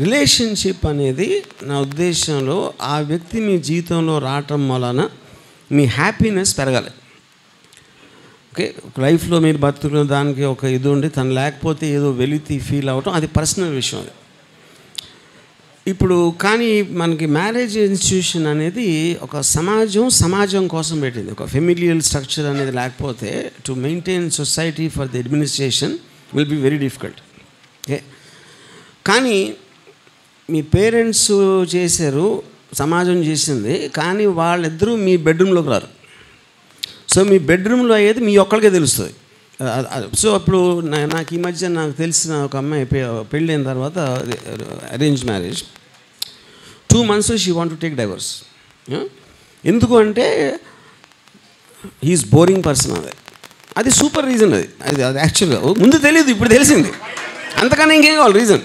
Relationship అనేది నా ఉద్దేశంలో ఆ వ్యక్తి మీ జీవితంలో రావటం వలన మీ హ్యాపీనెస్ పెరగాలి. ఓకే, లైఫ్లో మీరు బతుకున్న దానికి ఒక ఇది ఉండి తను లేకపోతే ఏదో వెలితి ఫీల్ అవ్వటం అది పర్సనల్ విషయం. అది ఇప్పుడు కానీ మనకి మ్యారేజ్ ఇన్స్టిట్యూషన్ అనేది ఒక సమాజం కోసం పెట్టింది. ఒక ఫెమిలియల్ స్ట్రక్చర్ అనేది లేకపోతే to maintain society for the administration will be very difficult. Okay, కానీ మీ పేరెంట్స్ చేశారు, సమాజం చేసింది, కానీ వాళ్ళిద్దరూ మీ బెడ్రూమ్లోకి రారు. సో మీ బెడ్రూమ్లో అయ్యేది మీ ఒక్కరికే తెలుస్తుంది. సో అప్పుడు నాకు ఈ మధ్య నాకు తెలిసిన ఒక అమ్మాయి పెళ్ళైన తర్వాత arrange marriage 2 months she want to take divorce. ఎందుకు అంటే హీఈస్ బోరింగ్ పర్సన్. అది సూపర్ రీజన్. అది యాక్చువల్గా ముందు తెలియదు, ఇప్పుడు తెలిసింది. అంతకన్నా ఇంకేం కావాలి రీజన్.